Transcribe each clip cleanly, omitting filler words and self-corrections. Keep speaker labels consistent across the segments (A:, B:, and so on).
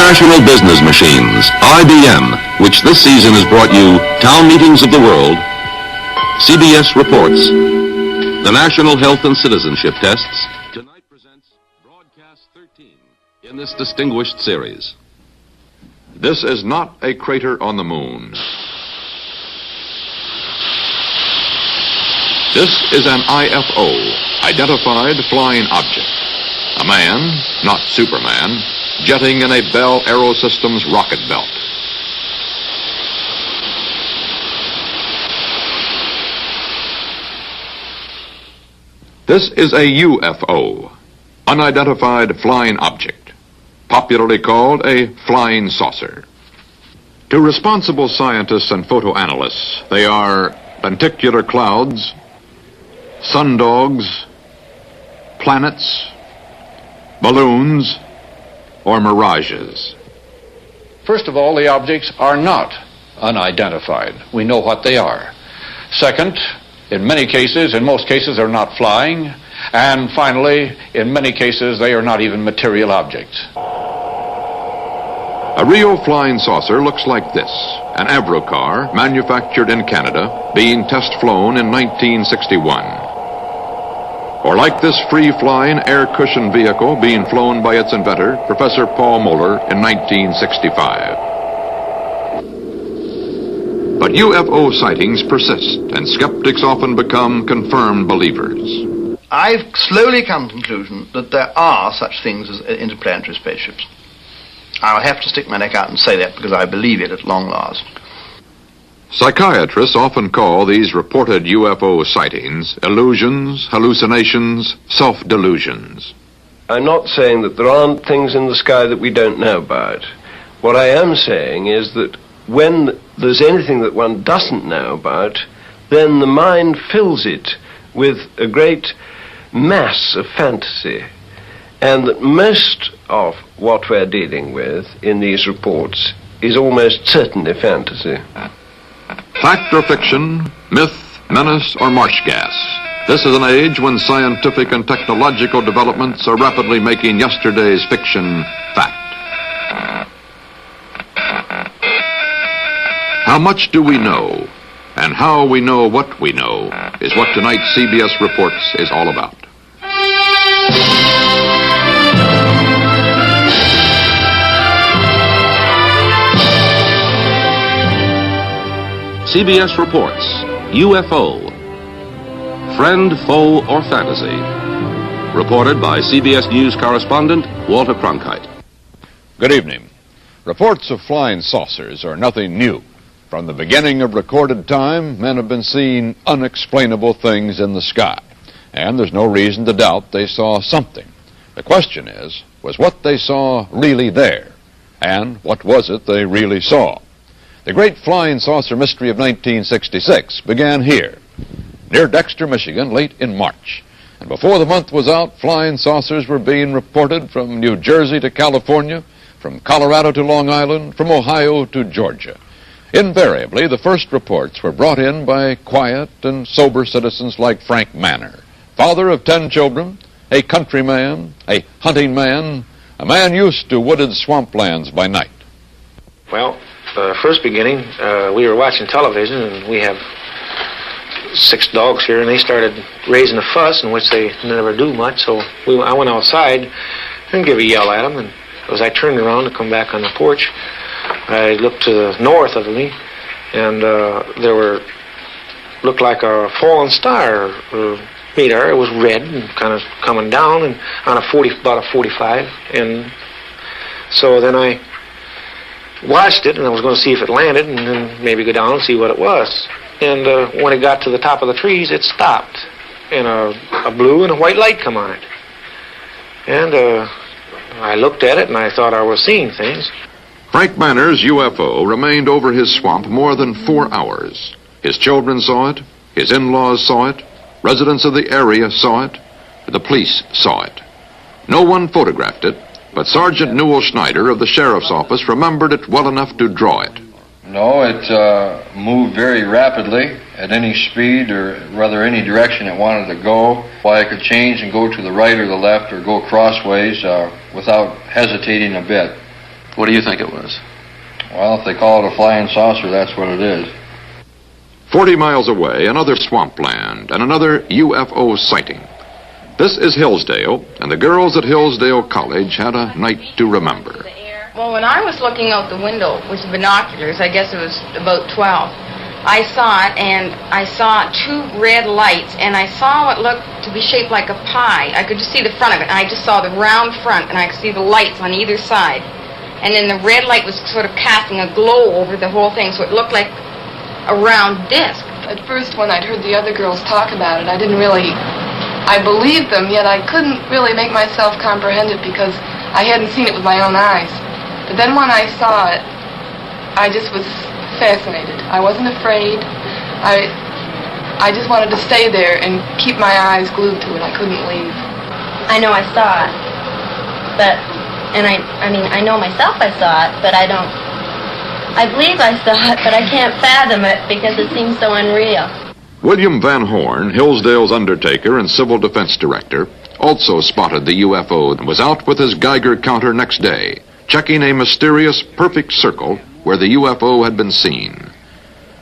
A: International Business Machines, IBM, which this season has brought you Town Meetings of the World, CBS Reports, the National Health and Citizenship Tests, tonight presents Broadcast 13 in this distinguished series.
B: This is not a crater on the moon. This is an IFO, Identified Flying Object. A man, not Superman, jetting in a Bell Aerosystems rocket belt. This is a UFO, Unidentified Flying Object, popularly called a flying saucer. To responsible scientists and photoanalysts, they are lenticular clouds, sundogs, planets, balloons, or mirages.
C: First of all, the objects are not unidentified. We know what they are. Second, in most cases, they're not flying. And finally, in many cases, they are not even material objects.
B: A real flying saucer looks like this, an Avrocar manufactured in Canada, being test-flown in 1961. Or like this free-flying air-cushioned vehicle being flown by its inventor, Professor Paul Moeller, in 1965. But UFO sightings persist, and skeptics often become confirmed believers.
D: I've slowly come to the conclusion that there are such things as interplanetary spaceships. I'll have to stick my neck out and say that because I believe it at long last.
B: Psychiatrists often call these reported UFO sightings illusions, hallucinations, self-delusions.
E: I'm not saying that there aren't things in the sky that we don't know about. What I am saying is that when there's anything that one doesn't know about, then the mind fills it with a great mass of fantasy. And that most of what we're dealing with in these reports is almost certainly fantasy.
B: Fact or fiction, myth, menace, or marsh gas. This is an age when scientific and technological developments are rapidly making yesterday's fiction fact. How much do we know, and how we know what we know, is what tonight's CBS Reports is all about.
A: CBS Reports, UFO, Friend, Foe, or Fantasy. Reported by CBS News correspondent Walter Kronkite.
B: Good evening. Reports of flying saucers are nothing new. From the beginning of recorded time, men have been seeing unexplainable things in the sky. And there's no reason to doubt they saw something. The question is, was what they saw really there? And what was it they really saw? The great flying saucer mystery of 1966 began here, near Dexter, Michigan, late in March. And before the month was out, flying saucers were being reported from New Jersey to California, from Colorado to Long Island, from Ohio to Georgia. Invariably, the first reports were brought in by quiet and sober citizens like Frank Manor, father of 10 children, a countryman, a hunting man, a man used to wooded swamplands by night.
F: Well, first beginning, we were watching television, and we have 6 dogs here, and they started raising a fuss, in which they never do much, so I went outside and gave a yell at them, and as I turned around to come back on the porch, I looked to the north of me, and looked like a fallen star radar. It was red and kind of coming down, and on about a 45, and so then I watched it, and I was going to see if it landed, and then maybe go down and see what it was. And when it got to the top of the trees, it stopped, and a blue and a white light come on it. And I looked at it, and I thought I was seeing things.
B: Frank Manor's UFO remained over his swamp more than 4 hours. His children saw it, his in-laws saw it, residents of the area saw it, the police saw it. No one photographed it, but Sergeant Newell Schneider of the Sheriff's Office remembered it well enough to draw it.
G: No, it moved very rapidly at any speed, or rather any direction it wanted to go. Why, it could change and go to the right or the left or go crossways without hesitating a bit.
H: What do you think it was?
G: Well, if they call it a flying saucer, that's what it is.
B: 40 miles away, another swampland and another UFO sighting. This is Hillsdale, and the girls at Hillsdale College had a night to remember.
I: Well, when I was looking out the window with the binoculars, I guess it was about 12, I saw it, and I saw two red lights, and I saw what looked to be shaped like a pie. I could just see the front of it, and I just saw the round front, and I could see the lights on either side. And then the red light was sort of casting a glow over the whole thing, so it looked like a round disc.
J: At first, when I'd heard the other girls talk about it, I believed them, yet I couldn't really make myself comprehend it because I hadn't seen it with my own eyes. But then when I saw it, I just was fascinated. I wasn't afraid. I just wanted to stay there and keep my eyes glued to it. I couldn't leave.
K: I know I saw it, I know myself I saw it, but I believe I saw it, but I can't fathom it because it seems so unreal.
B: William Van Horn, Hillsdale's undertaker and civil defense director, also spotted the UFO and was out with his Geiger counter next day, checking a mysterious perfect circle where the UFO had been seen.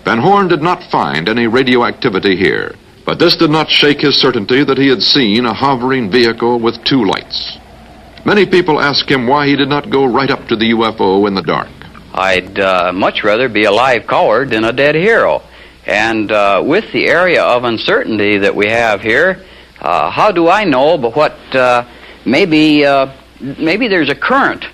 B: Van Horn did not find any radioactivity here, but this did not shake his certainty that he had seen a hovering vehicle with two lights. Many people ask him why he did not go right up to the UFO in the dark.
L: I'd much rather be a live coward than a dead hero. And with the area of uncertainty that we have here, how do I know but what maybe there's a current,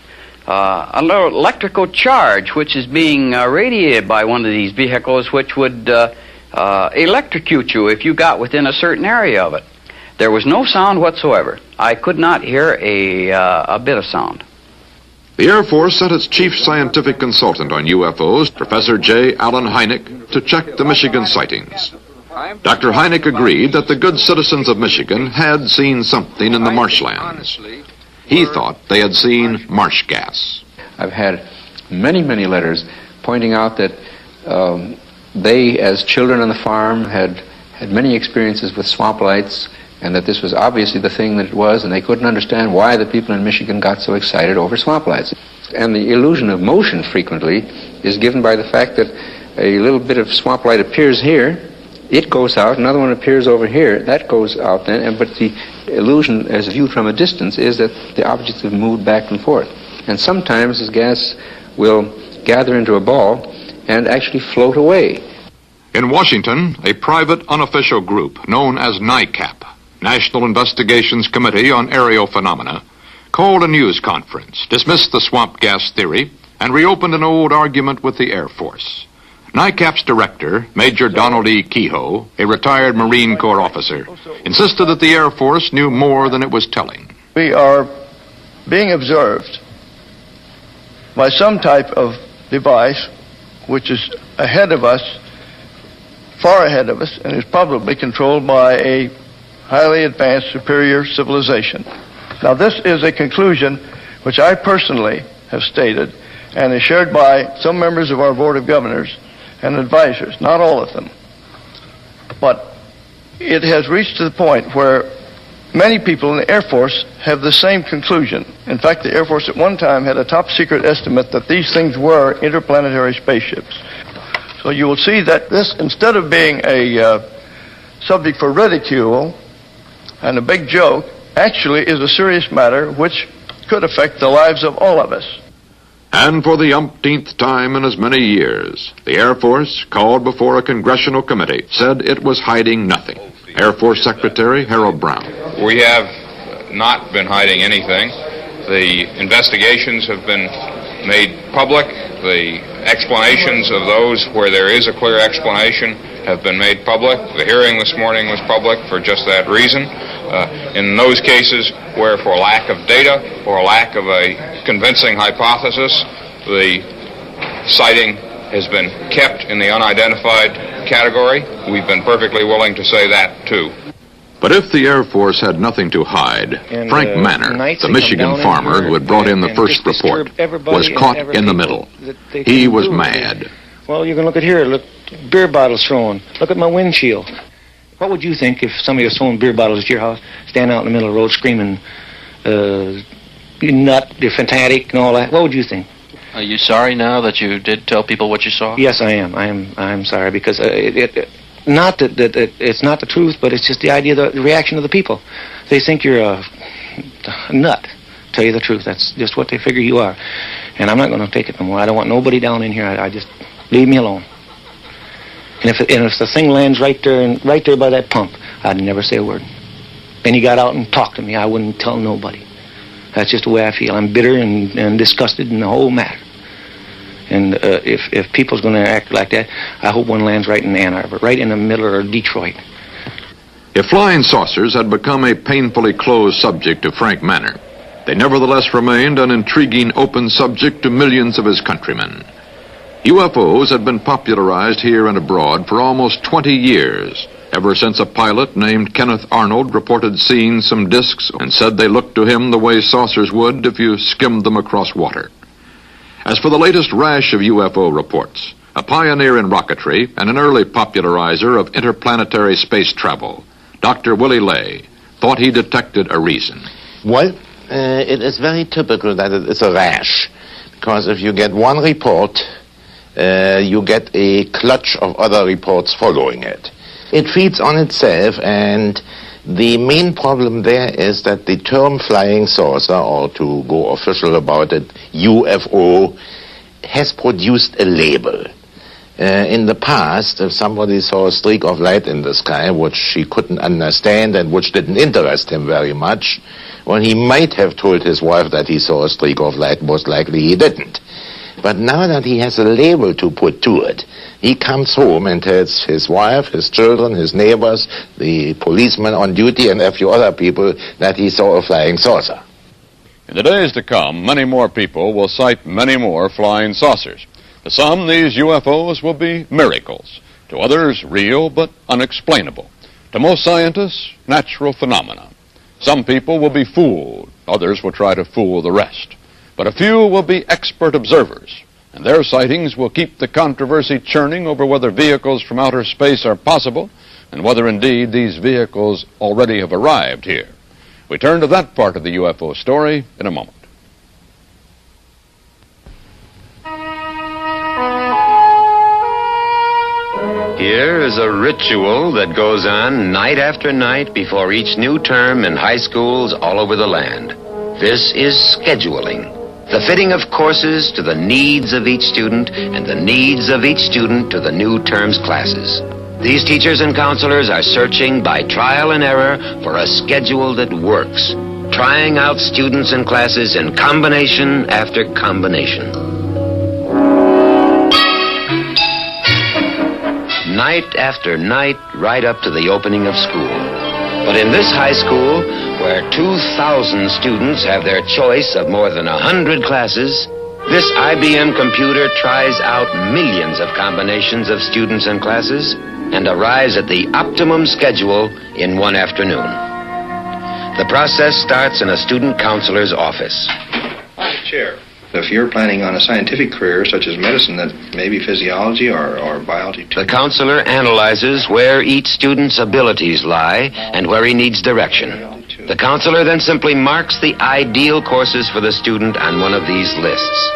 L: a little electrical charge which is being radiated by one of these vehicles which would electrocute you if you got within a certain area of it. There was no sound whatsoever. I could not hear a bit of sound.
B: The Air Force sent its chief scientific consultant on UFOs, Professor J. Allen Hynek, to check the Michigan sightings. Dr. Hynek agreed that the good citizens of Michigan had seen something in the marshlands. He thought they had seen marsh gas.
M: I've had many letters pointing out that they, as children on the farm, had many experiences with swamp lights, and that this was obviously the thing that it was, and they couldn't understand why the people in Michigan got so excited over swamp lights. And the illusion of motion frequently is given by the fact that a little bit of swamp light appears here, it goes out, another one appears over here, that goes out then, but the illusion as viewed from a distance is that the objects have moved back and forth. And sometimes this gas will gather into a ball and actually float away.
B: In Washington, a private unofficial group known as NICAP, National Investigations Committee on Aerial Phenomena, called a news conference, dismissed the swamp gas theory, and reopened an old argument with the Air Force. NICAP's director, Major Donald E. Kehoe, a retired Marine Corps officer, insisted that the Air Force knew more than it was telling.
N: We are being observed by some type of device which is ahead of us, far ahead of us, and is probably controlled by a highly advanced superior civilization. Now, this is a conclusion which I personally have stated and is shared by some members of our Board of Governors and advisors, not all of them. But it has reached to the point where many people in the Air Force have the same conclusion. In fact, the Air Force at one time had a top secret estimate that these things were interplanetary spaceships. So you will see that this, instead of being a subject for ridicule and a big joke, actually is a serious matter which could affect the lives of all of us.
B: And for the umpteenth time in as many years, the Air Force, called before a congressional committee, said it was hiding nothing. Air Force Secretary Harold Brown.
O: We have not been hiding anything. The investigations have been made public. The explanations of those where there is a clear explanation have been made public. The hearing this morning was public for just that reason. In those cases where, for lack of data or lack of a convincing hypothesis, the sighting has been kept in the unidentified category, we've been perfectly willing to say that too.
B: But if the Air Force had nothing to hide, Frank Manor, the Michigan farmer who had brought in the first report, was caught in the middle. He was mad.
F: Well, you can look at here. Look, beer bottles thrown. Look at my windshield. What would you think if somebody was throwing beer bottles at your house, standing out in the middle of the road screaming, you nut, you're fanatic, and all that? What would you think?
H: Are you sorry now that you did tell people what you saw?
F: Yes, I am. I'm sorry because not that it's not the truth, but it's just the idea, the reaction of the people. They think you're a nut. Tell you the truth, that's just what they figure you are. And I'm not going to take it no more. I don't want nobody down in here. I just leave me alone. And if the thing lands right there by that pump, I'd never say a word. And he got out and talked to me. I wouldn't tell nobody. That's just the way I feel. I'm bitter and disgusted in the whole matter. And if people's going to act like that, I hope one lands right in Ann Arbor, right in the middle of Detroit.
B: If flying saucers had become a painfully closed subject to Frank Manor, they nevertheless remained an intriguing open subject to millions of his countrymen. UFOs had been popularized here and abroad for almost 20 years, ever since a pilot named Kenneth Arnold reported seeing some discs and said they looked to him the way saucers would if you skimmed them across water. As for the latest rash of UFO reports, a pioneer in rocketry and an early popularizer of interplanetary space travel, Dr. Willie Lay, thought he detected a reason.
P: Well, it is very typical that it is a rash, because if you get one report, you get a clutch of other reports following it. It feeds on itself, and the main problem there is that the term flying saucer, or to go official about it, UFO, has produced a label. In the past, if somebody saw a streak of light in the sky, which he couldn't understand and which didn't interest him very much, well, he might have told his wife that he saw a streak of light. Most likely he didn't. But now that he has a label to put to it, he comes home and tells his wife, his children, his neighbors, the policeman on duty, and a few other people that he saw a flying saucer.
B: In the days to come, many more people will cite many more flying saucers. To some, these UFOs will be miracles. To others, real but unexplainable. To most scientists, natural phenomena. Some people will be fooled. Others will try to fool the rest. But a few will be expert observers, and their sightings will keep the controversy churning over whether vehicles from outer space are possible and whether indeed these vehicles already have arrived here. We turn to that part of the UFO story in a moment.
Q: Here is a ritual that goes on night after night before each new term in high schools all over the land. This is scheduling. The fitting of courses to the needs of each student and the needs of each student to the new term's classes. These teachers and counselors are searching by trial and error for a schedule that works, trying out students and classes in combination after combination. Night after night, right up to the opening of school. But in this high school, where 2,000 students have their choice of more than 100 classes, this IBM computer tries out millions of combinations of students and classes and arrives at the optimum schedule in one afternoon. The process starts in a student counselor's office.
R: Hi, Chair. If you're planning on a scientific career such as medicine, that may be physiology or biology too.
Q: The counselor analyzes where each student's abilities lie and where he needs direction. The counselor then simply marks the ideal courses for the student on one of these lists.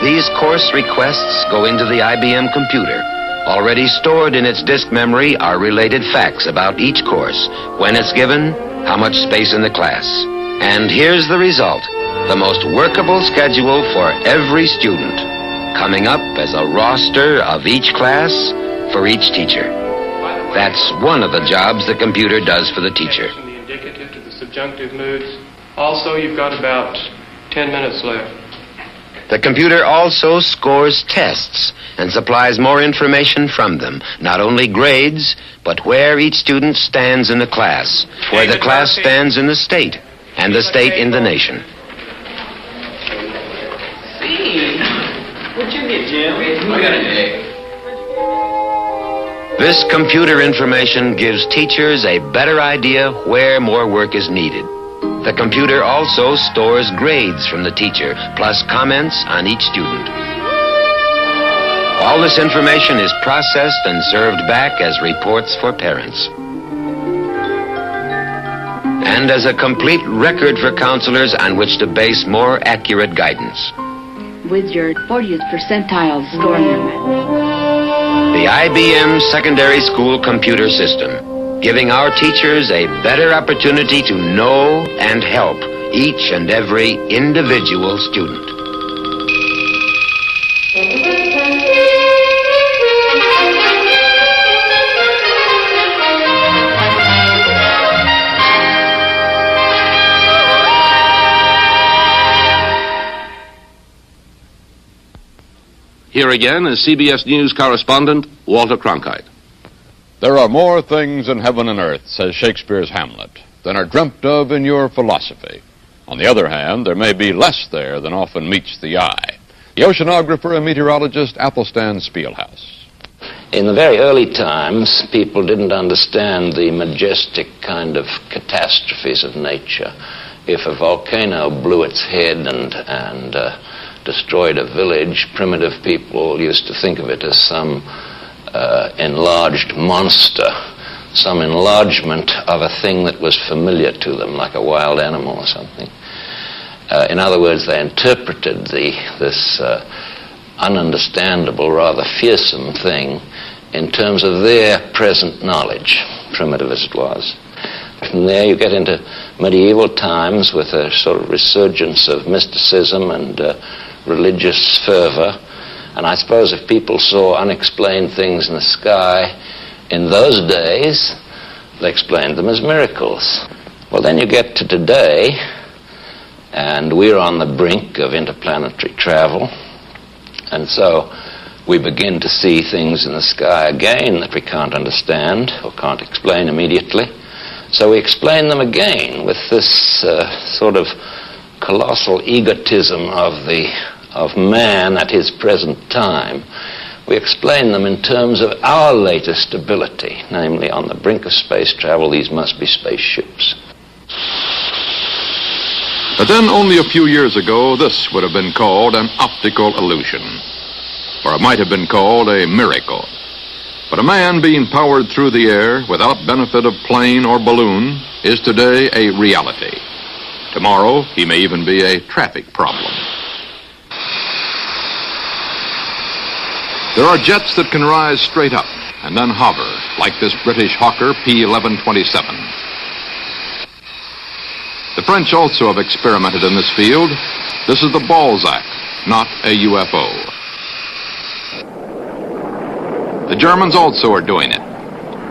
Q: These course requests go into the IBM computer. Already stored in its disk memory are related facts about each course, when it's given, how much space in the class. And here's the result. The most workable schedule for every student, coming up as a roster of each class for each teacher. That's one of the jobs the computer does for the teacher.
S: From the indicative to the subjunctive moods. Also, you've got about 10 minutes left.
Q: The computer also scores tests and supplies more information from them. Not only grades, but where each student stands in the class, where the class stands in the state, and the state in the nation.
T: What'd you get, Jim? I got an A.
Q: This computer information gives teachers a better idea where more work is needed. The computer also stores grades from the teacher, plus comments on each student. All this information is processed and served back as reports for parents. And as a complete record for counselors on which to base more accurate guidance.
U: with your 40th percentile score number.
Q: The IBM Secondary School Computer System, giving our teachers a better opportunity to know and help each and every individual student.
A: Here again is CBS News correspondent Walter Kronkite.
B: There are more things in heaven and earth, says Shakespeare's Hamlet, than are dreamt of in your philosophy. On the other hand, there may be less there than often meets the eye. The oceanographer and meteorologist Athelstan Spielhaus.
V: In the very early times, people didn't understand the majestic kind of catastrophes of nature. If a volcano blew its head and destroyed a village, primitive people used to think of it as some enlarged monster, some enlargement of a thing that was familiar to them, like a wild animal or something. In other words, they interpreted this ununderstandable, rather fearsome thing in terms of their present knowledge, primitive as it was. From there you get into medieval times with a sort of resurgence of mysticism and religious fervor. And I suppose if people saw unexplained things in the sky in those days, they explained them as miracles. Well, then you get to today, and we're on the brink of interplanetary travel, and so we begin to see things in the sky again that we can't understand or can't explain immediately. So we explain them again with this sort of colossal egotism of man at his present time. We explain them in terms of our latest ability, namely on the brink of space travel, these must be spaceships.
B: But then only a few years ago, this would have been called an optical illusion, or it might have been called a miracle. But a man being powered through the air without benefit of plane or balloon is today a reality. Tomorrow, he may even be a traffic problem. There are jets that can rise straight up and then hover, like this British Hawker P-1127. The French also have experimented in this field. This is the Balzac, not a UFO. The Germans also are doing it.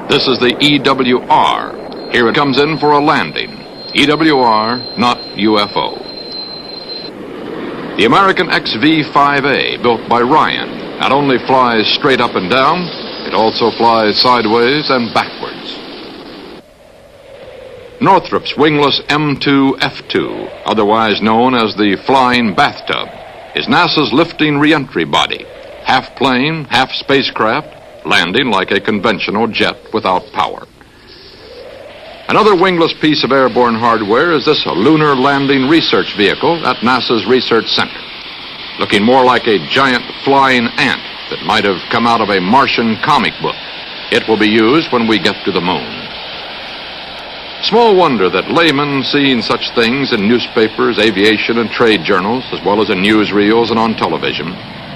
B: This is the EWR. Here it comes in for a landing. EWR, not UFO. The American XV-5A, built by Ryan, not only flies straight up and down, it also flies sideways and backwards. Northrop's wingless M2F2, otherwise known as the Flying Bathtub, is NASA's lifting reentry body, half plane, half spacecraft, landing like a conventional jet without power. Another wingless piece of airborne hardware is this lunar landing research vehicle at NASA's Research Center, looking more like a giant flying ant that might have come out of a Martian comic book. It will be used when we get to the moon. Small wonder that laymen seeing such things in newspapers, aviation, and trade journals, as well as in newsreels and on television,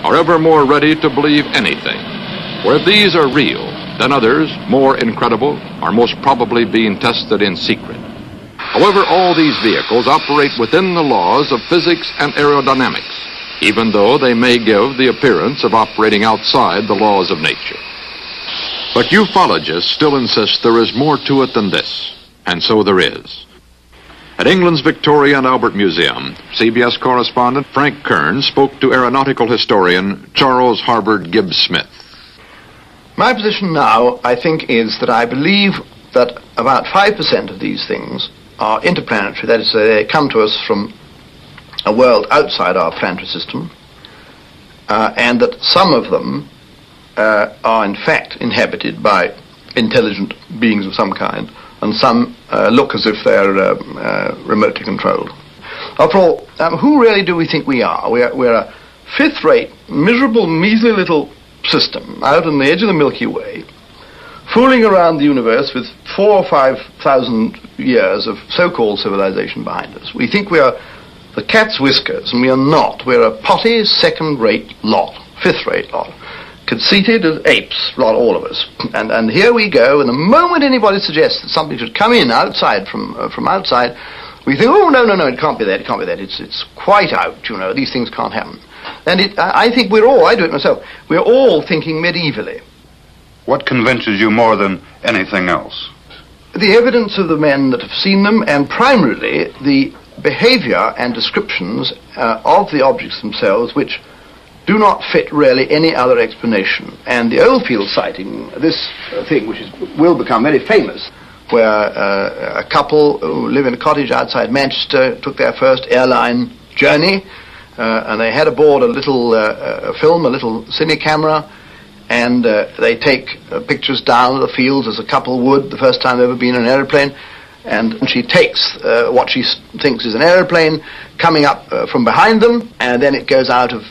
B: are ever more ready to believe anything. For if these are real, then others, more incredible, are most probably being tested in secret. However, all these vehicles operate within the laws of physics and aerodynamics, even though they may give the appearance of operating outside the laws of nature. But ufologists still insist there is more to it than this, and so there is. At England's Victoria and Albert Museum, CBS correspondent Frank Kern spoke to aeronautical historian Charles Harbord Gibbs Smith.
D: My position now, I think, is that I believe that about 5% of these things are interplanetary. That is, they come to us from a world outside our planetary system, and that some of them are in fact inhabited by intelligent beings of some kind, and some look as if they're remotely controlled. After all, who really do we think we are? We're a fifth-rate, miserable, measly little system out on the edge of the Milky Way, fooling around the universe with 4,000 or 5,000 years of so-called civilization behind us. We think we are the cat's whiskers, and we are not. We're a potty, second-rate lot, fifth-rate lot, conceited as apes, all of us. And here we go, and the moment anybody suggests that something should come in outside from outside, we think, oh, no, it can't be that, it's quite out, these things can't happen. And I think I do it myself, we're all thinking medievally.
C: What convinces you more than anything else?
D: The evidence of the men that have seen them, and primarily the behavior and descriptions of the objects themselves, which do not fit really any other explanation. And the Oldfield sighting, this thing which will become very famous, where a couple who live in a cottage outside Manchester took their first airline journey, and they had aboard a little film, a little cine camera, and they take pictures down of the fields as a couple would the first time they've ever been in an aeroplane, and she takes what she thinks is an aeroplane coming up from behind them, and then it goes out of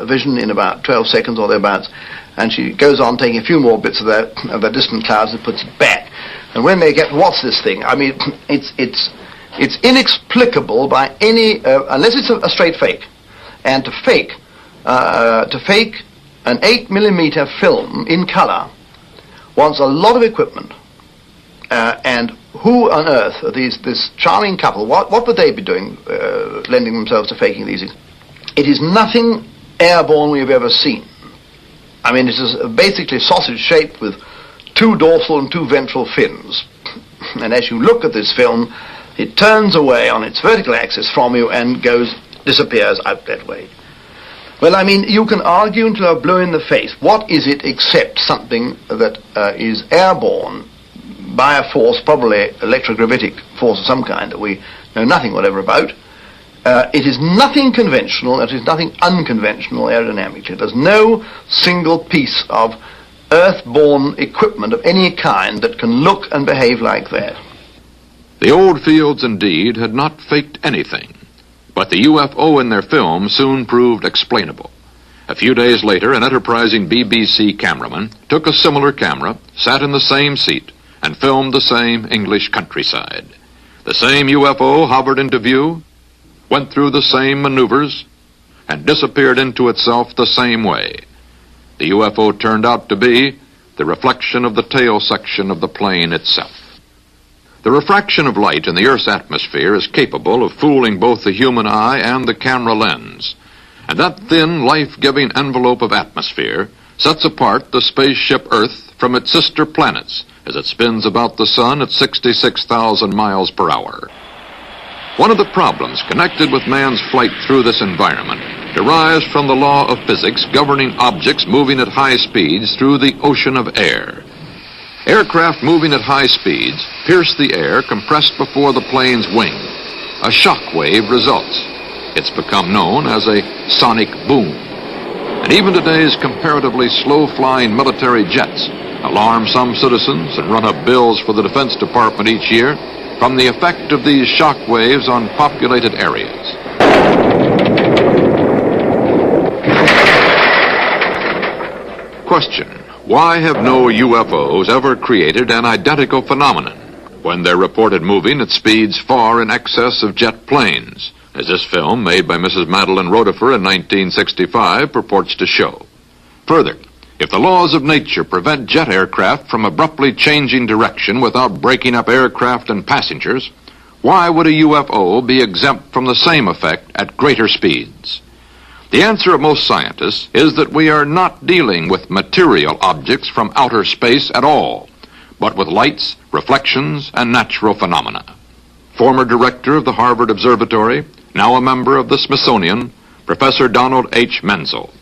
D: vision in about 12 seconds or thereabouts, and she goes on taking a few more bits of the distant clouds and puts it back. And when they get, what's this thing? I mean, it's inexplicable by any, unless it's a straight fake. And to fake an 8mm film in color wants a lot of equipment. And who on earth are this charming couple? What would they be doing, lending themselves to faking these things? It is nothing airborne we have ever seen. I mean, it is basically sausage shaped with 2 dorsal and 2 ventral fins. And as you look at this film, it turns away on its vertical axis from you and disappears out that way. Well, I mean, you can argue until you're blue in the face. What is it except something that is airborne by a force, probably electrogravitic force of some kind that we know nothing whatever about? It is nothing conventional, it is nothing unconventional aerodynamically. There's no single piece of earth-borne equipment of any kind that can look and behave like that.
B: The Oldfields, indeed, had not faked anything, but the UFO in their film soon proved explainable. A few days later, an enterprising BBC cameraman took a similar camera, sat in the same seat, and filmed the same English countryside. The same UFO hovered into view, went through the same maneuvers, and disappeared into itself the same way. The UFO turned out to be the reflection of the tail section of the plane itself. The refraction of light in the Earth's atmosphere is capable of fooling both the human eye and the camera lens. And that thin, life-giving envelope of atmosphere sets apart the spaceship Earth from its sister planets as it spins about the sun at 66,000 miles per hour. One of the problems connected with man's flight through this environment derives from the law of physics governing objects moving at high speeds through the ocean of air. Aircraft moving at high speeds pierce the air compressed before the plane's wing. A shock wave results. It's become known as a sonic boom. And even today's comparatively slow-flying military jets alarm some citizens and run up bills for the Defense Department each year from the effect of these shock waves on populated areas. Question: why have no UFOs ever created an identical phenomenon when they're reported moving at speeds far in excess of jet planes, as this film made by Mrs. Madeline Rotifer in 1965 purports to show? Further, if the laws of nature prevent jet aircraft from abruptly changing direction without breaking up aircraft and passengers, why would a UFO be exempt from the same effect at greater speeds? The answer of most scientists is that we are not dealing with material objects from outer space at all, but with lights, reflections, and natural phenomena. Former director of the Harvard Observatory, now a member of the Smithsonian, Professor Donald H. Menzel.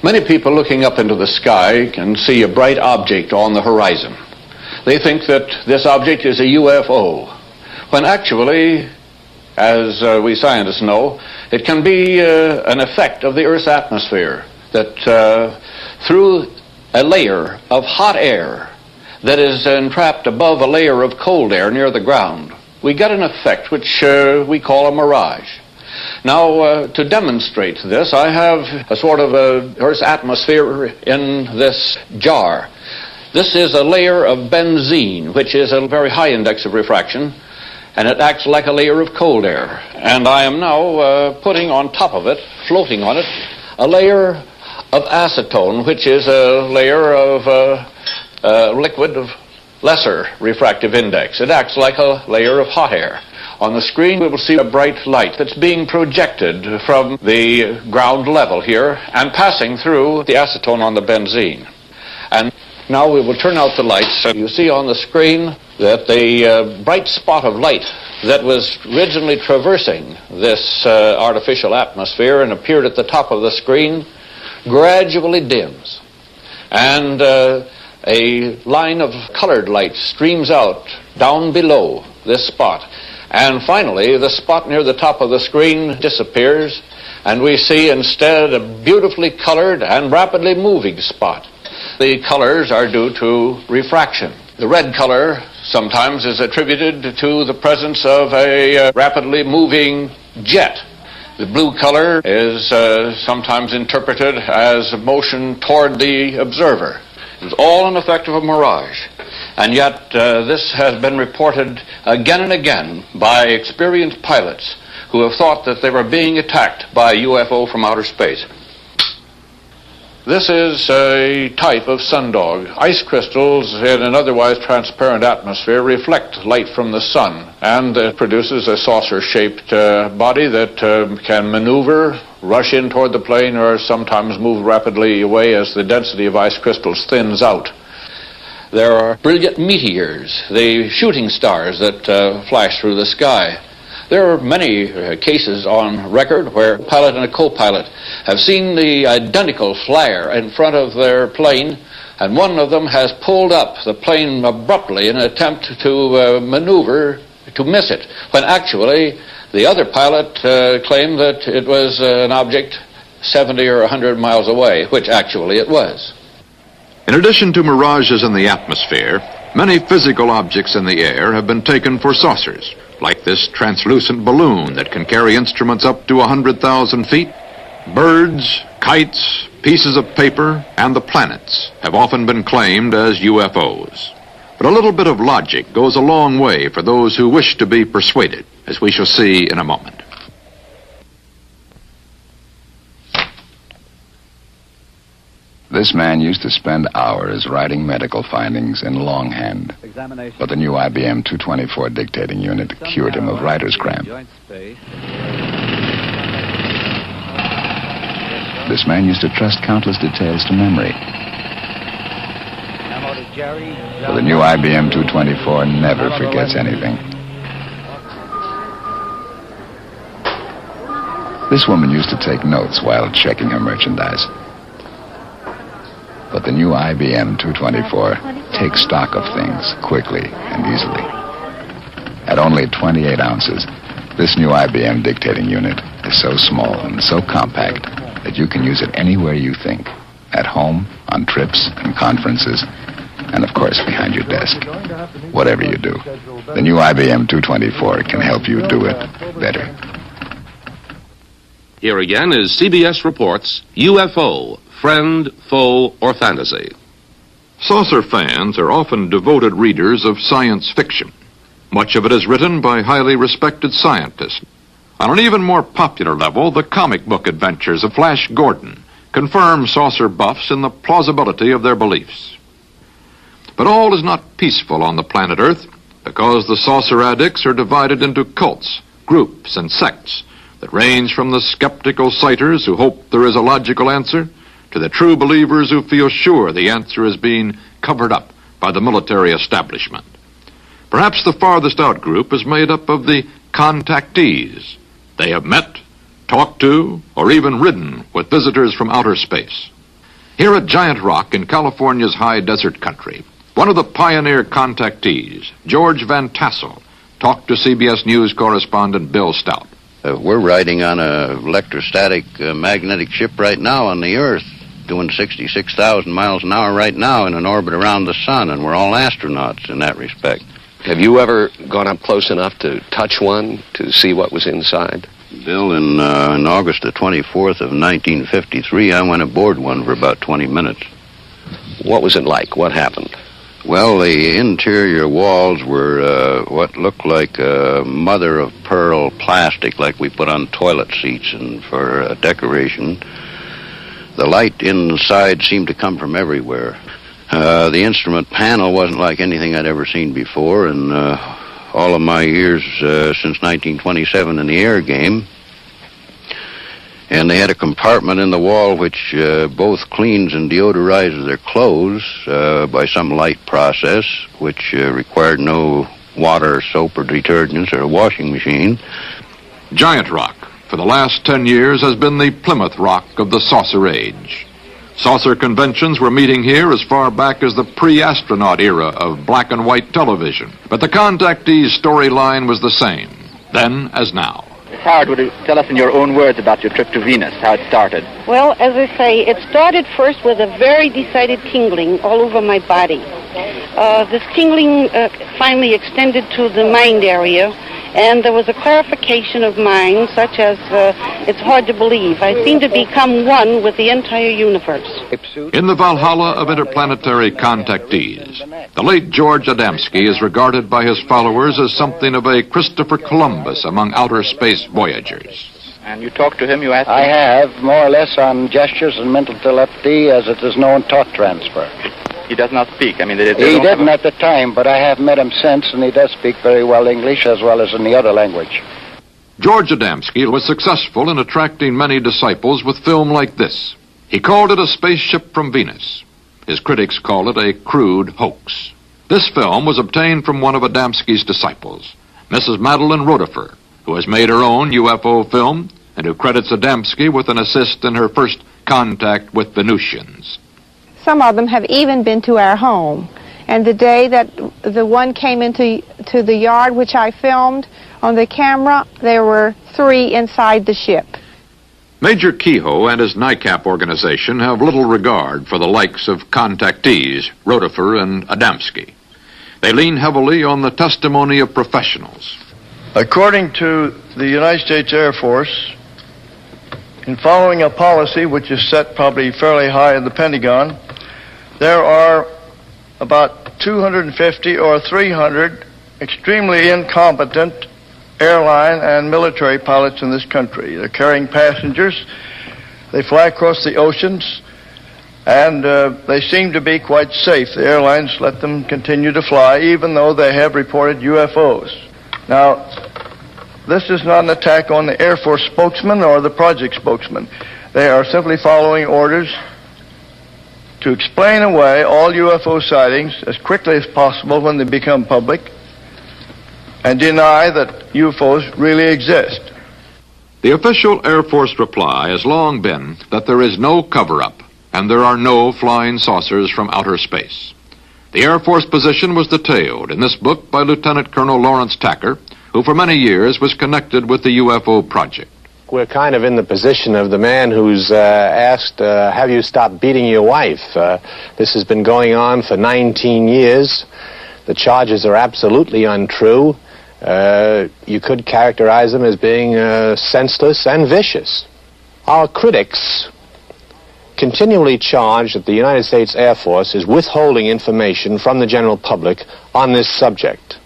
E: Many people looking up into the sky can see a bright object on the horizon. They think that this object is a UFO, when actually, as we scientists know, it can be an effect of the Earth's atmosphere, that through a layer of hot air that is entrapped above a layer of cold air near the ground, we get an effect which we call a mirage. Now, to demonstrate this, I have a sort of Earth's atmosphere in this jar. This is a layer of benzene, which is a very high index of refraction, and it acts like a layer of cold air. And I am now putting on top of it, floating on it, a layer of acetone, which is a layer of liquid of lesser refractive index. It acts like a layer of hot air. On the screen we will see a bright light that's being projected from the ground level here and passing through the acetone on the benzene. And now we will turn out the lights. You see on the screen that the bright spot of light that was originally traversing this artificial atmosphere and appeared at the top of the screen gradually dims. And a line of colored light streams out down below this spot. And finally, the spot near the top of the screen disappears, and we see instead a beautifully colored and rapidly moving spot. The colors are due to refraction. The red color sometimes is attributed to the presence of a rapidly moving jet. The blue color is sometimes interpreted as motion toward the observer. It's all an effect of a mirage. And yet this has been reported again and again by experienced pilots who have thought that they were being attacked by a UFO from outer space. This is a type of sundog. Ice crystals in an otherwise transparent atmosphere reflect light from the sun, and it produces a saucer-shaped body that can maneuver, rush in toward the plane, or sometimes move rapidly away as the density of ice crystals thins out. There are brilliant meteors, the shooting stars that flash through the sky. There are many cases on record where a pilot and a co-pilot have seen the identical flare in front of their plane, and one of them has pulled up the plane abruptly in an attempt to maneuver to miss it, when actually the other pilot claimed that it was an object 70 or 100 miles away, which actually it was.
B: In addition to mirages in the atmosphere, many physical objects in the air have been taken for saucers, like this translucent balloon that can carry instruments up to 100,000 feet. Birds, kites, pieces of paper, and the planets have often been claimed as UFOs. But a little bit of logic goes a long way for those who wish to be persuaded, as we shall see in a moment.
G: This man used to spend hours writing medical findings in longhand, but the new IBM 224 dictating unit cured him of writer's cramp. This man used to trust countless details to memory, but the new IBM 224 never forgets anything. This woman used to take notes while checking her merchandise. But the new IBM 224 takes stock of things quickly and easily. At only 28 ounces, this new IBM dictating unit is so small and so compact that you can use it anywhere you think. At home, on trips and conferences, and of course behind your desk. Whatever you do, the new IBM 224 can help you do it better.
A: Here again is CBS Reports UFO. Friend, foe, or fantasy.
B: Saucer fans are often devoted readers of science fiction. Much of it is written by highly respected scientists. On an even more popular level, the comic book adventures of Flash Gordon confirm saucer buffs in the plausibility of their beliefs. But all is not peaceful on the planet Earth, because the saucer addicts are divided into cults, groups, and sects that range from the skeptical sighters who hope there is a logical answer to the true believers who feel sure the answer is being covered up by the military establishment. Perhaps the farthest out group is made up of the contactees. They have met, talked to, or even ridden with visitors from outer space. Here at Giant Rock in California's high desert country, one of the pioneer contactees, George Van Tassel, talked to CBS News correspondent Bill Stout.
I: We're riding on a electrostatic magnetic ship right now on the Earth, doing 66,000 miles an hour right now in an orbit around the sun, and we're all astronauts in that respect.
W: Have you ever gone up close enough to touch one, to see what was inside?
I: Bill, in August the 24th of 1953, I went aboard one for about 20 minutes.
W: What was it like? What happened?
I: Well, the interior walls were what looked like mother of pearl plastic, like we put on toilet seats and for decoration. The light inside seemed to come from everywhere. The instrument panel wasn't like anything I'd ever seen before, and all of my years since 1927 in the air game. And they had a compartment in the wall which both cleans and deodorizes their clothes by some light process, which required no water, soap, or detergents, or a washing machine.
B: Giant Rock, for the last 10 years, has been the Plymouth Rock of the saucer age. Saucer conventions were meeting here as far back as the pre-astronaut era of black and white television. But the contactees' storyline was the same, then as now.
J: Howard, would you tell us in your own words about your trip to Venus, how it started?
K: Well, as I say, it started first with a very decided tingling all over my body. This tingling finally extended to the mind area, and there was a clarification of mind such as it's hard to believe. I seem to become one with the entire universe.
B: In the Valhalla of interplanetary contactees, the late George Adamski is regarded by his followers as something of a Christopher Columbus among outer space voyagers.
J: And you talked to him, you asked him?
L: I have, more or less on gestures and mental telepathy, as it is known, talk transfer.
J: He does not speak. I mean,
L: he didn't at the time, but I have met him since, and he does speak very well English as well as in the other language.
B: George Adamski was successful in attracting many disciples with film like this. He called it a spaceship from Venus. His critics call it a crude hoax. This film was obtained from one of Adamski's disciples, Mrs. Madeline Rotifer, who has made her own UFO film and who credits Adamski with an assist in her first contact with Venusians.
X: Some of them have even been to our home. And the day that the one came into the yard, which I filmed on the camera, there were 3 inside the ship.
B: Major Kehoe and his NICAP organization have little regard for the likes of contactees, Rotifer and Adamski. They lean heavily on the testimony of professionals.
N: According to the United States Air Force, in following a policy which is set probably fairly high in the Pentagon, there are about 250 or 300 extremely incompetent airline and military pilots in this country. They're carrying passengers. They fly across the oceans, and they seem to be quite safe. The airlines let them continue to fly, even though they have reported UFOs. Now, this is not an attack on the Air Force spokesman or the project spokesman. They are simply following orders to explain away all UFO sightings as quickly as possible when they become public and deny that UFOs really exist.
B: The official Air Force reply has long been that there is no cover-up and there are no flying saucers from outer space. The Air Force position was detailed in this book by Lieutenant Colonel Lawrence Tacker, who for many years was connected with the UFO project.
Y: We're kind of in the position of the man who's asked, have you stopped beating your wife? This has been going on for 19 years. The charges are absolutely untrue. You could characterize them as being senseless and vicious. Our critics continually charge that the United States Air Force is withholding information from the general public on this subject.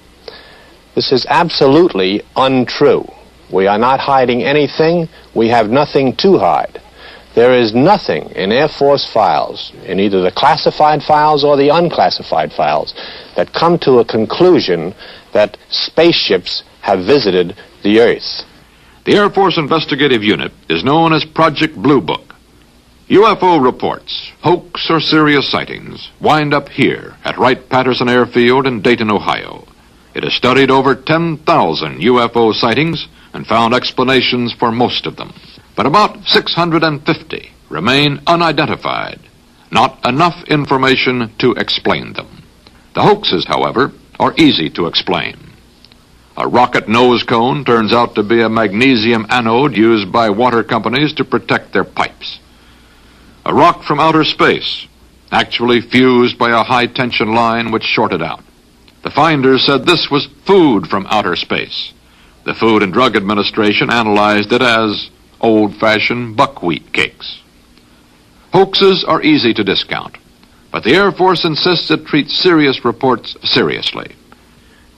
Y: This is absolutely untrue. We are not hiding anything. We have nothing to hide. There is nothing in Air Force files, in either the classified files or the unclassified files, that come to a conclusion that spaceships have visited the Earth.
B: The Air Force Investigative Unit is known as Project Blue Book. UFO reports, hoax or serious sightings, wind up here at Wright-Patterson Airfield in Dayton, Ohio. It has studied over 10,000 UFO sightings and found explanations for most of them. But about 650 remain unidentified, not enough information to explain them. The hoaxes, however, are easy to explain. A rocket nose cone turns out to be a magnesium anode used by water companies to protect their pipes. A rock from outer space, actually fused by a high-tension line which shorted out. The finders said this was food from outer space. The Food and Drug Administration analyzed it as old-fashioned buckwheat cakes. Hoaxes are easy to discount, But the Air Force insists it treats serious reports seriously.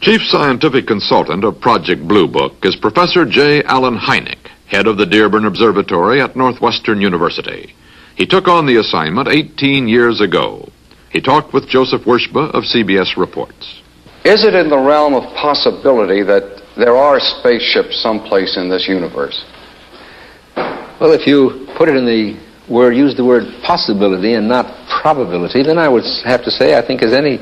B: Chief Scientific Consultant of Project Blue Book is Professor J. Allen Hynek, head of the Dearborn Observatory at Northwestern University. He took on the assignment 18 years ago. He talked with Joseph Wershba of CBS Reports.
F: Is it in the realm of possibility that there are spaceships someplace in this universe?
H: Well, if you put it in the word, use the word possibility and not probability, then I would have to say, I think as any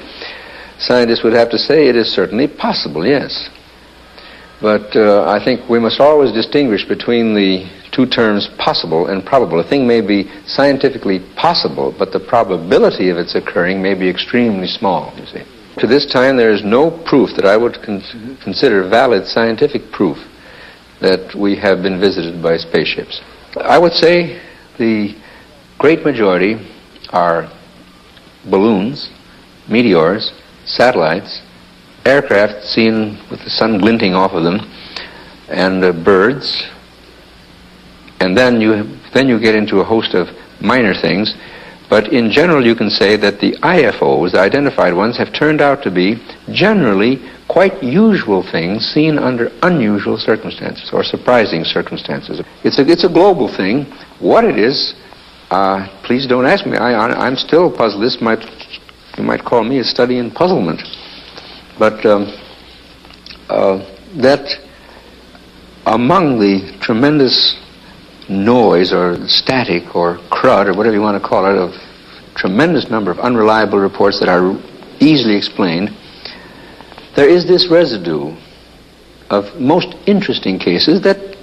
H: scientist would have to say, it is certainly possible, yes. But I think we must always distinguish between the two terms possible and probable. A thing may be scientifically possible, but the probability of its occurring may be extremely small, you see. To this time, there is no proof that I would consider valid scientific proof that we have been visited by spaceships. I would say the great majority are balloons, meteors, satellites, aircraft seen with the sun glinting off of them, and birds. And then you get into a host of minor things. But in general, you can say that the IFOs, the identified ones, have turned out to be generally quite usual things seen under unusual circumstances or surprising circumstances. It's a global thing. What it is, please don't ask me. I'm still puzzled. You might call me a study in puzzlement. But that among the tremendous noise or static or crud or whatever you want to call it of tremendous number of unreliable reports that are easily explained, there is this residue of most interesting cases that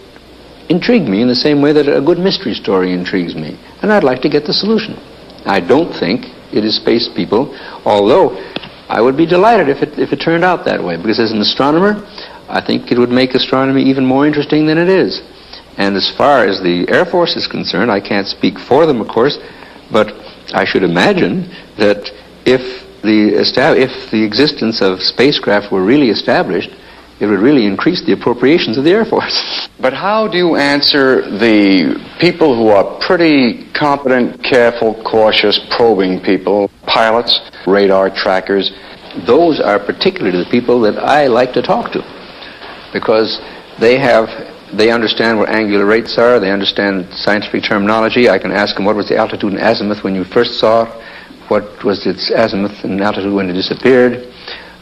H: intrigue me in the same way that a good mystery story intrigues me, and I'd like to get the solution. I don't think it is space people, although I would be delighted if it turned out that way, because as an astronomer, I think it would make astronomy even more interesting than it is. And as far as the Air Force is concerned, I can't speak for them, of course, but I should imagine that if the existence of spacecraft were really established, it would really increase the appropriations of the Air Force.
F: But how do you answer the people who are pretty competent, careful, cautious, probing people, pilots, radar trackers?
H: Those are particularly the people that I like to talk to, because they understand what angular rates are, they understand scientific terminology. I can ask them, what was the altitude and azimuth when you first saw it? What was its azimuth and altitude when it disappeared?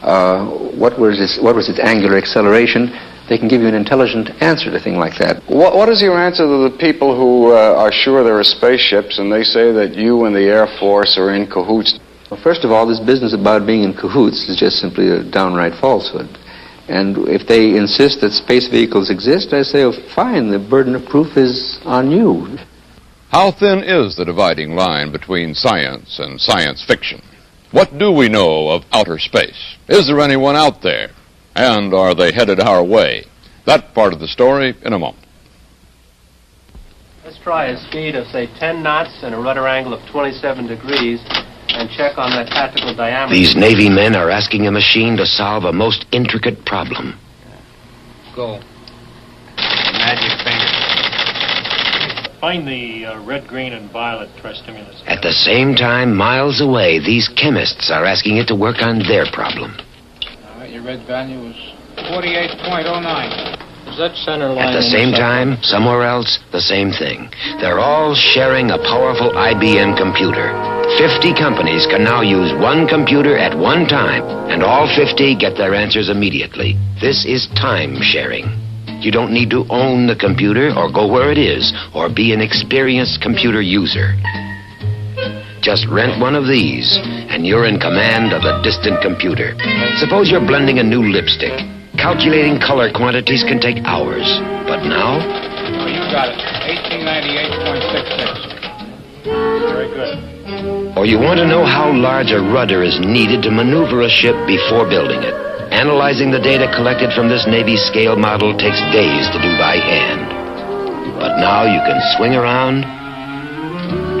H: What was its angular acceleration? They can give you an intelligent answer to a thing like that.
F: What is your answer to the people who are sure there are spaceships and they say that you and the Air Force are in cahoots?
H: Well, first of all, this business about being in cahoots is just simply a downright falsehood. And if they insist that space vehicles exist, I say, oh, fine, the burden of proof is on you.
B: How thin is the dividing line between science and science fiction? What do we know of outer space? Is there anyone out there? And are they headed our way? That part of the story in a moment.
S: Let's try a speed of, say, 10 knots and a rudder angle of 27 degrees and check on that tactical diameter.
Q: These Navy men are asking a machine to solve a most intricate problem.
T: Go. Magic finger.
M: Find the red, green, and violet stress stimulus.
Q: At the same time, miles away, these chemists are asking it to work on their problem.
T: All right, your red value is 48.09.
M: Is that center line?
Q: At the same time, somewhere else, the same thing. They're all sharing a powerful IBM computer. 50 companies can now use one computer at one time, and all 50 get their answers immediately. This is time sharing. You don't need to own the computer or go where it is or be an experienced computer user. Just rent one of these, and you're in command of a distant computer. Suppose you're blending a new lipstick. Calculating color quantities can take hours. But now?
T: Oh, you got it. 1898.66.
M: Very good.
Q: Or you want to know how large a rudder is needed to maneuver a ship before building it. Analyzing the data collected from this Navy scale model takes days to do by hand. But now you can swing around,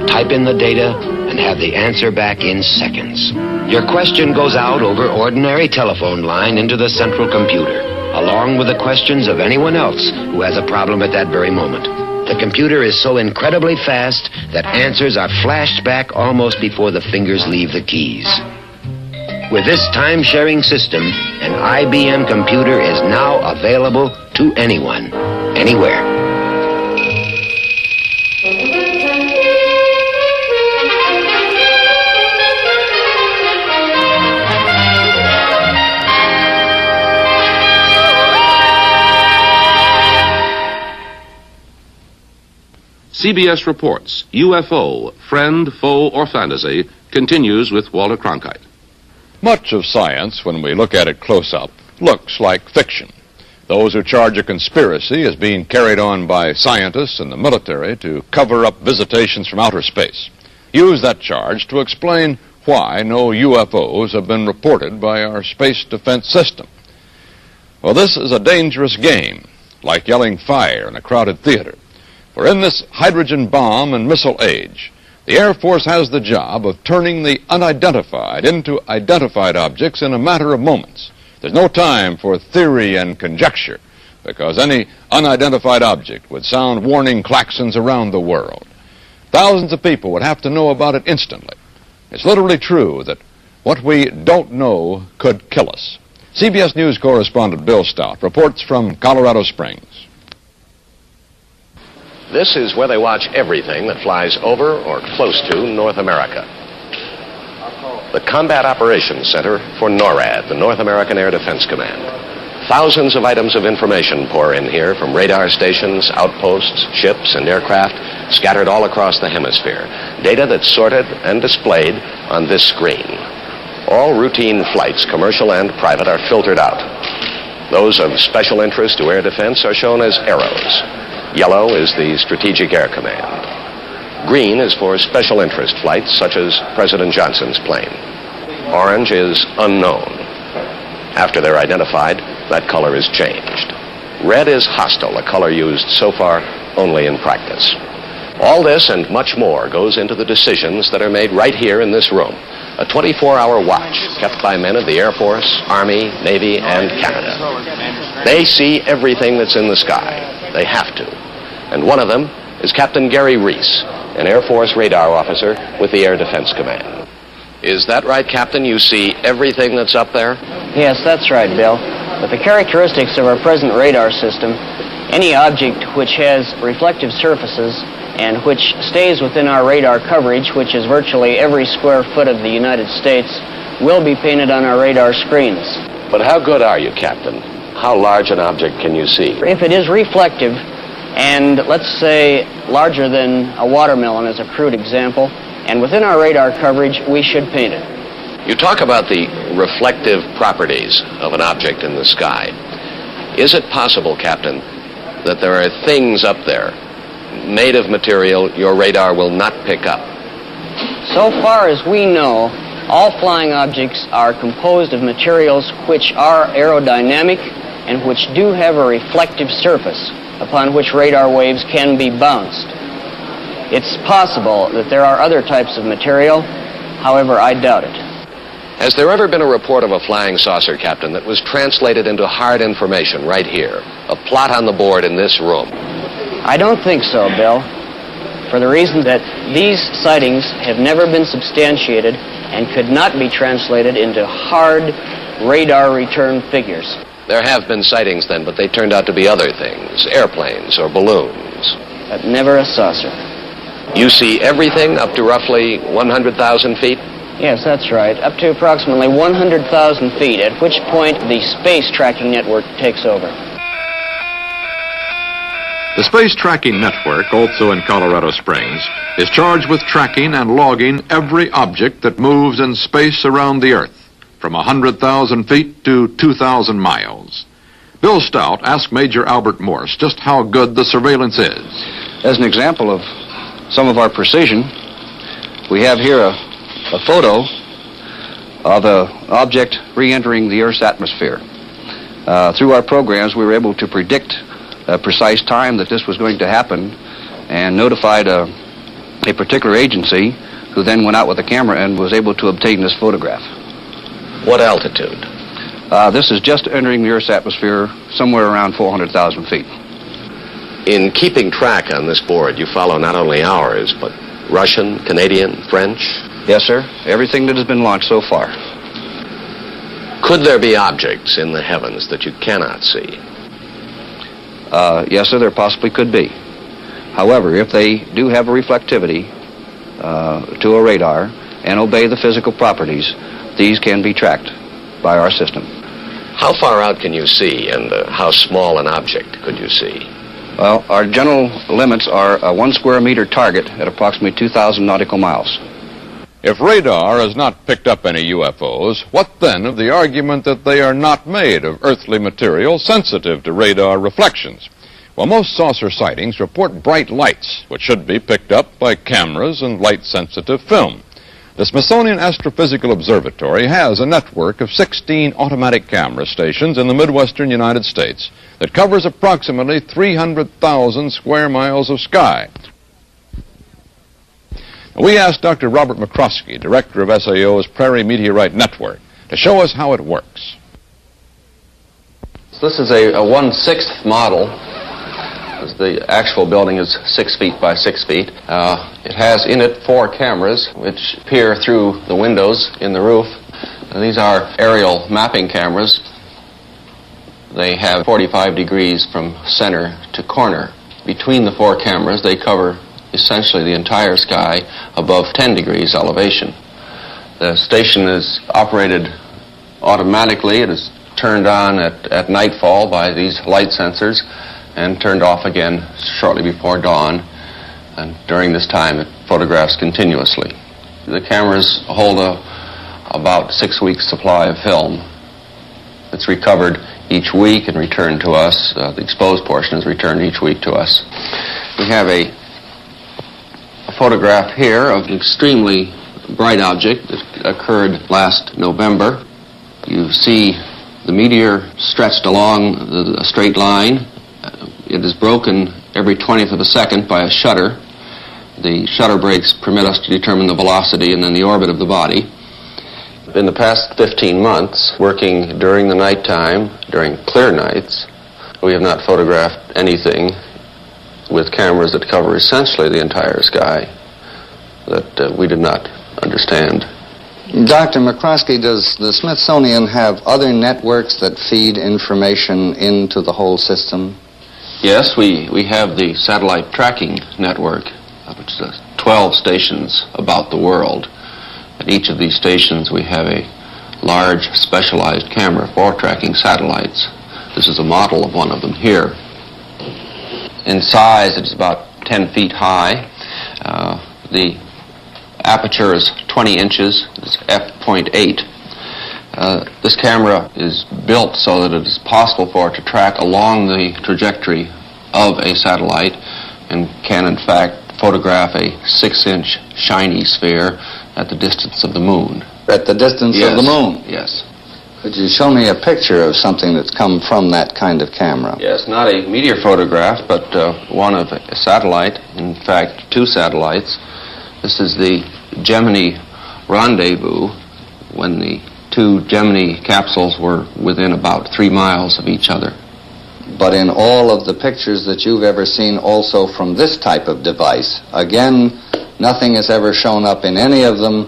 Q: type in the data, and have the answer back in seconds. Your question goes out over ordinary telephone line into the central computer, along with the questions of anyone else who has a problem at that very moment. The computer is so incredibly fast that answers are flashed back almost before the fingers leave the keys. With this time-sharing system, an IBM computer is now available to anyone, anywhere.
A: CBS Reports, UFO, Friend, Foe, or Fantasy, continues with Walter Kronkite.
B: Much of science, when we look at it close up, looks like fiction. Those who charge a conspiracy as being carried on by scientists and the military to cover up visitations from outer space use that charge to explain why no UFOs have been reported by our space defense system. Well, this is a dangerous game, like yelling fire in a crowded theater. For in this hydrogen bomb and missile age, the Air Force has the job of turning the unidentified into identified objects in a matter of moments. There's no time for theory and conjecture, because any unidentified object would sound warning klaxons around the world. Thousands of people would have to know about it instantly. It's literally true that what we don't know could kill us. CBS News correspondent Bill Stout reports from Colorado Springs.
W: This is where they watch everything that flies over or close to North America. The Combat Operations Center for NORAD, the North American Air Defense Command. Thousands of items of information pour in here from radar stations, outposts, ships, and aircraft scattered all across the hemisphere. Data that's sorted and displayed on this screen. All routine flights, commercial and private, are filtered out. Those of special interest to air defense are shown as arrows. Yellow is the Strategic Air Command. Green is for special interest flights, such as President Johnson's plane. Orange is unknown. After they're identified, that color is changed. Red is hostile, a color used so far only in practice. All this and much more goes into the decisions that are made right here in this room. A 24-hour watch kept by men of the Air Force, Army, Navy, and Canada. They see everything that's in the sky. They have to. And one of them is Captain Gary Reese, an Air Force radar officer with the Air Defense Command. Is that right, Captain? You see everything that's up there?
O: Yes, that's right, Bill. With the characteristics of our present radar system, any object which has reflective surfaces and which stays within our radar coverage, which is virtually every square foot of the United States, will be painted on our radar screens.
W: But how good are you, Captain? How large an object can you see?
O: If it is reflective, and let's say larger than a watermelon as a crude example, and within our radar coverage, we should paint it.
W: You talk about the reflective properties of an object in the sky. Is it possible, Captain, that there are things up there made of material your radar will not pick up?
O: So far as we know, all flying objects are composed of materials which are aerodynamic and which do have a reflective surface upon which radar waves can be bounced. It's possible that there are other types of material, however, I doubt it.
W: Has there ever been a report of a flying saucer, Captain, that was translated into hard information right here? A plot on the board in this room?
O: I don't think so, Bill, for the reason that these sightings have never been substantiated and could not be translated into hard radar return figures.
W: There have been sightings then, but they turned out to be other things, airplanes or balloons.
O: But never a saucer.
W: You see everything up to roughly 100,000 feet?
O: Yes, that's right, up to approximately 100,000 feet, at which point the space tracking network takes over.
B: The Space Tracking Network, also in Colorado Springs, is charged with tracking and logging every object that moves in space around the Earth, from 100,000 feet to 2,000 miles. Bill Stout asked Major Albert Morse just how good the surveillance is.
L: As an example of some of our precision, we have here a photo of an object re-entering the Earth's atmosphere. Through our programs, we were able to predict a precise time that this was going to happen and notified a particular agency who then went out with a camera and was able to obtain this photograph.
W: What altitude?
L: This is just entering the Earth's atmosphere somewhere around 400,000 feet.
W: In keeping track on this board, you follow not only ours, but Russian, Canadian, French?
L: Yes, sir. Everything that has been launched so far.
W: Could there be objects in the heavens that you cannot see?
L: Yes, sir, there possibly could be. However, if they do have a reflectivity to a radar and obey the physical properties, these can be tracked by our system.
W: How far out can you see, and how small an object could you see?
L: Well, our general limits are a 1 square meter target at approximately 2,000 nautical miles.
B: If radar has not picked up any UFOs, what then of the argument that they are not made of earthly material sensitive to radar reflections? Well, most saucer sightings report bright lights, which should be picked up by cameras and light-sensitive film. The Smithsonian Astrophysical Observatory has a network of 16 automatic camera stations in the Midwestern United States that covers approximately 300,000 square miles of sky. We asked Dr. Robert McCroskey, director of SAO's Prairie Meteorite Network, to show us how it works.
C: So this is a 1/6 model. The actual building is 6 feet by 6 feet. It has in it 4 cameras which peer through the windows in the roof. These are aerial mapping cameras. They have 45 degrees from center to corner. Between the 4 cameras, they cover essentially the entire sky above 10 degrees elevation. The station is operated automatically. It is turned on at nightfall by these light sensors and turned off again shortly before dawn. And during this time, it photographs continuously. The cameras hold about 6 weeks' supply of film. It's recovered each week and returned to us. The exposed portion is returned each week to us. We have a photograph here of an extremely bright object that occurred last November. You see the meteor stretched along a straight line. It is broken every 20th of a second by a shutter. The shutter breaks permit us to determine the velocity and then the orbit of the body. In the past 15 months, working during the nighttime, during clear nights, we have not photographed anything with cameras that cover essentially the entire sky that we did not understand.
P: Dr. McCroskey, does the Smithsonian have other networks that feed information into the whole system?
C: Yes, we have the satellite tracking network, which is 12 stations about the world. At each of these stations we have a large specialized camera for tracking satellites. This is a model of one of them here. In size, it's about 10 feet high. The aperture is 20 inches. It's f.8. This camera is built so that it is possible for it to track along the trajectory of a satellite and can, in fact, photograph a 6-inch shiny sphere at the distance of the moon.
P: At the distance of the moon?
C: Yes.
P: Could you show me a picture of something that's come from that kind of camera?
C: Yes, not a meteor photograph, but one of a satellite, in fact, 2 satellites. This is the Gemini rendezvous when the 2 Gemini capsules were within about 3 miles of each other.
P: But in all of the pictures that you've ever seen also from this type of device, again, nothing has ever shown up in any of them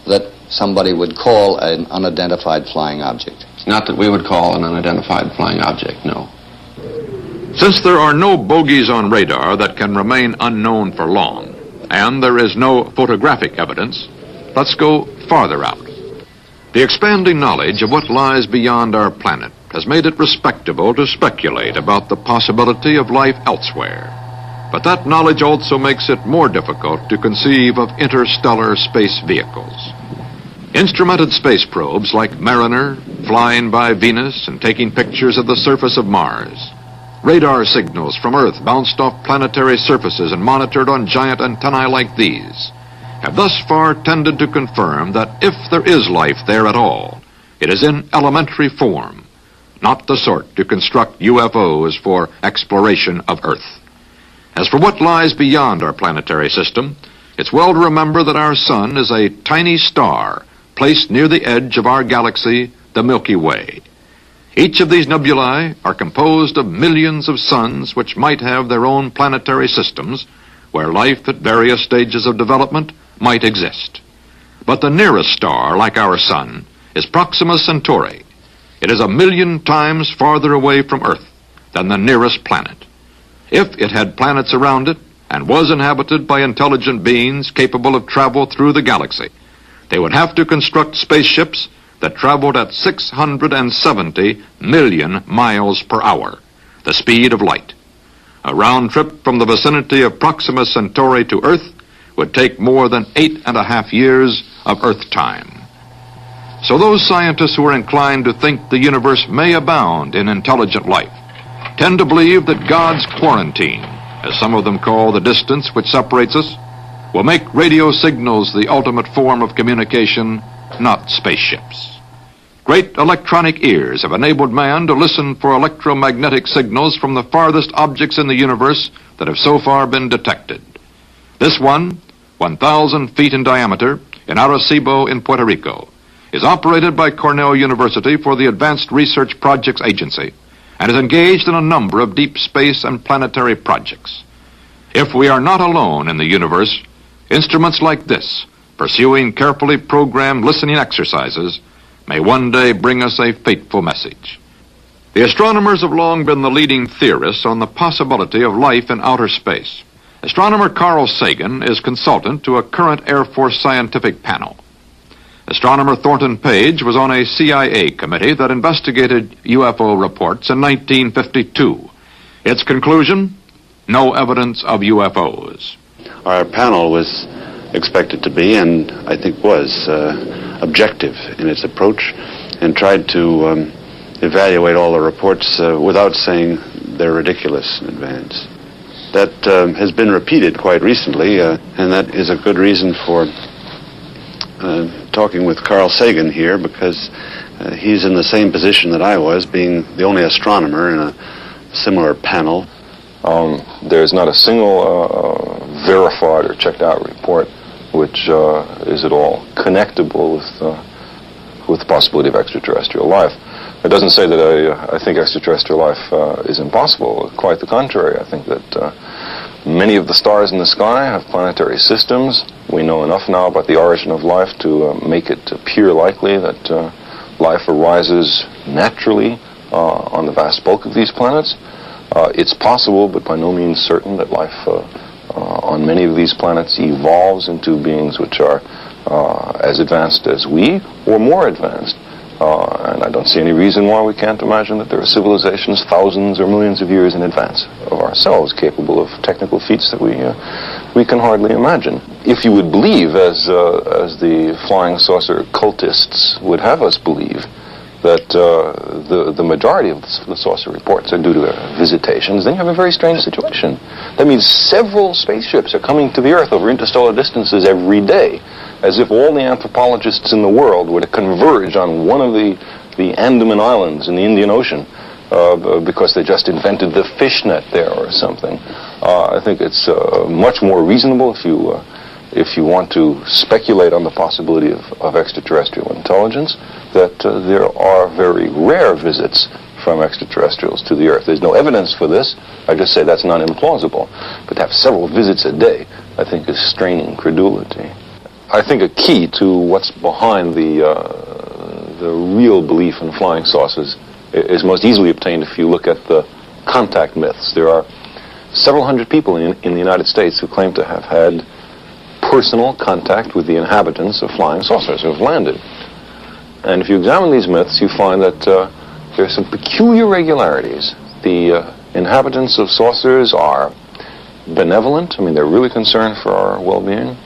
P: that somebody would call an unidentified flying object.
C: Not that we would call an unidentified flying object, no.
B: Since there are no bogies on radar that can remain unknown for long, and there is no photographic evidence, let's go farther out. The expanding knowledge of what lies beyond our planet has made it respectable to speculate about the possibility of life elsewhere. But that knowledge also makes it more difficult to conceive of interstellar space vehicles. Instrumented space probes like Mariner, flying by Venus and taking pictures of the surface of Mars. Radar signals from Earth bounced off planetary surfaces and monitored on giant antennae like these have thus far tended to confirm that if there is life there at all, it is in elementary form, not the sort to construct UFOs for exploration of Earth. As for what lies beyond our planetary system, it's well to remember that our sun is a tiny star placed near the edge of our galaxy, the Milky Way. Each of these nebulae are composed of millions of suns which might have their own planetary systems where life at various stages of development might exist. But the nearest star, like our sun, is Proxima Centauri. It is 1,000,000 times farther away from Earth than the nearest planet. If it had planets around it and was inhabited by intelligent beings capable of travel through the galaxy, they would have to construct spaceships that traveled at 670 million miles per hour, the speed of light. A round trip from the vicinity of Proxima Centauri to Earth would take more than 8.5 years of Earth time. So those scientists who are inclined to think the universe may abound in intelligent life tend to believe that God's quarantine, as some of them call the distance which separates us, will make radio signals the ultimate form of communication, not spaceships. Great electronic ears have enabled man to listen for electromagnetic signals from the farthest objects in the universe that have so far been detected. This one, 1,000 feet in diameter, in Arecibo in Puerto Rico, is operated by Cornell University for the Advanced Research Projects Agency and is engaged in a number of deep space and planetary projects. If we are not alone in the universe, instruments like this, pursuing carefully programmed listening exercises, may one day bring us a fateful message. The astronomers have long been the leading theorists on the possibility of life in outer space. Astronomer Carl Sagan is consultant to a current Air Force scientific panel. Astronomer Thornton Page was on a CIA committee that investigated UFO reports in 1952. Its conclusion? No evidence of UFOs.
D: Our panel was expected to be, and I think was, objective in its approach and tried to evaluate all the reports without saying they're ridiculous in advance. That has been repeated quite recently, and that is a good reason for talking with Carl Sagan here, because he's in the same position that I was, being the only astronomer in a similar panel.
E: There's not a single verified or checked out report which is at all connectable with the possibility of extraterrestrial life. It doesn't say that I think extraterrestrial life is impossible. Quite the contrary. I think that many of the stars in the sky have planetary systems. We know enough now about the origin of life to make it appear likely that life arises naturally on the vast bulk of these planets. It's possible, but by no means certain, that life on many of these planets evolves into beings which are as advanced as we, or more advanced. And I don't see any reason why we can't imagine that there are civilizations thousands or millions of years in advance of ourselves, capable of technical feats that we can hardly imagine. If you would believe, as the flying saucer cultists would have us believe, that the majority of the saucer reports are due to visitations, then you have a very strange situation. That means several spaceships are coming to the Earth over interstellar distances every day, as if all the anthropologists in the world were to converge on one of the Andaman Islands in the Indian Ocean because they just invented the fishnet there or something. I think it's much more reasonable if you want to speculate on the possibility of extraterrestrial intelligence, that there are very rare visits from extraterrestrials to the Earth. There's no evidence for this. I just say that's not implausible. But to have several visits a day, I think, is straining credulity. I think a key to what's behind the real belief in flying saucers is most easily obtained if you look at the contact myths. There are several hundred people in the United States who claim to have had personal contact with the inhabitants of flying saucers who have landed. And if you examine these myths, you find that there are some peculiar regularities. The inhabitants of saucers are benevolent. I mean, they're really concerned for our well-being.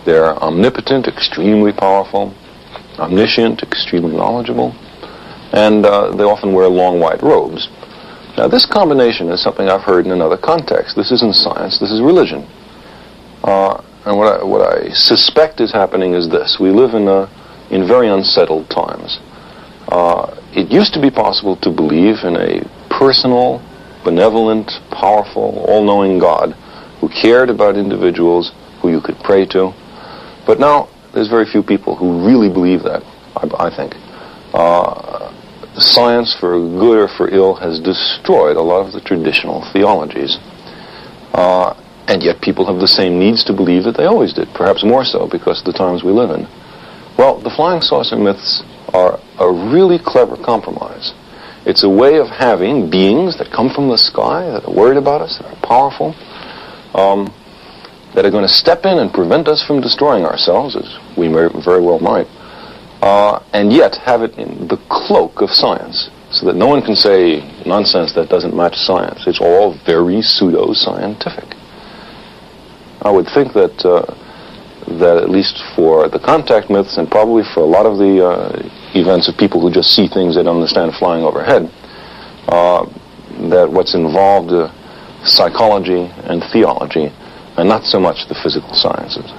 E: They're omnipotent, extremely powerful, omniscient, extremely knowledgeable, and they often wear long white robes. Now, this combination is something I've heard in another context. This isn't science, this is religion. And what I suspect is happening is this. We live in very unsettled times. It used to be possible to believe in a personal, benevolent, powerful, all-knowing God who cared about individuals who you could pray to. But now, there's very few people who really believe that, I think. science, for good or for ill, has destroyed a lot of the traditional theologies. And yet people have the same needs to believe that they always did, perhaps more so because of the times we live in. Well, the flying saucer myths are a really clever compromise. It's a way of having beings that come from the sky, that are worried about us, that are powerful, that are going to step in and prevent us from destroying ourselves, as we very well might, and yet have it in the cloak of science, so that no one can say nonsense that doesn't match science. It's all very pseudo-scientific. I would think that that at least for the contact myths, and probably for a lot of the events of people who just see things they don't understand flying overhead, that what's involved psychology and theology, and not so much the physical sciences.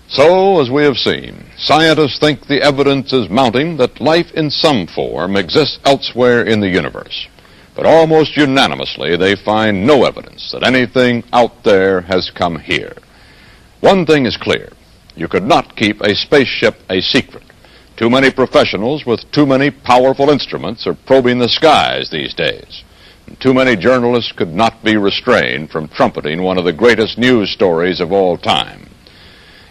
B: So, as we have seen, scientists think the evidence is mounting that life in some form exists elsewhere in the universe. But almost unanimously, they find no evidence that anything out there has come here. One thing is clear. You could not keep a spaceship a secret. Too many professionals with too many powerful instruments are probing the skies these days. And too many journalists could not be restrained from trumpeting one of the greatest news stories of all time.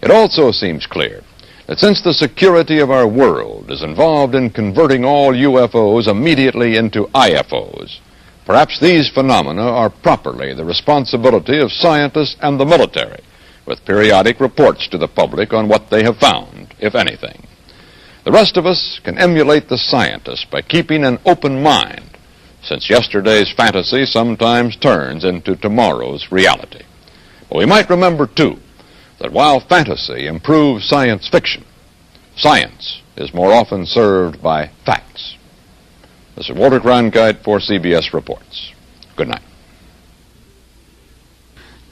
B: It also seems clear that since the security of our world is involved in converting all UFOs immediately into IFOs, perhaps these phenomena are properly the responsibility of scientists and the military, with periodic reports to the public on what they have found, if anything. The rest of us can emulate the scientists by keeping an open mind, since yesterday's fantasy sometimes turns into tomorrow's reality. But we might remember, too, that while fantasy improves science fiction, science is more often served by facts. This is Walter Kronkite for CBS Reports. Good night.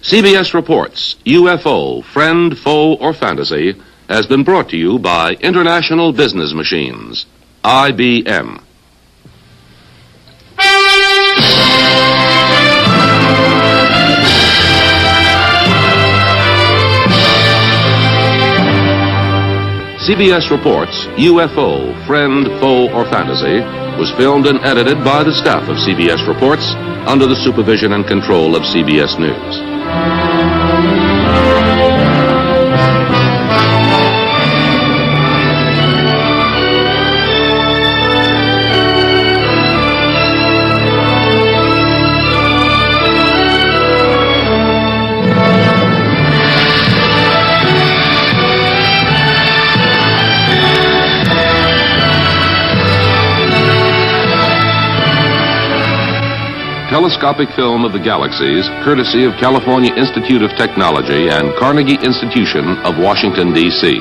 A: CBS Reports, UFO, Friend, Foe, or Fantasy, has been brought to you by International Business Machines, IBM. CBS Reports, UFO, Friend, Foe, or Fantasy, was filmed and edited by the staff of CBS Reports under the supervision and control of CBS News. Telescopic film of the galaxies, courtesy of California Institute of Technology and Carnegie Institution of Washington, D.C.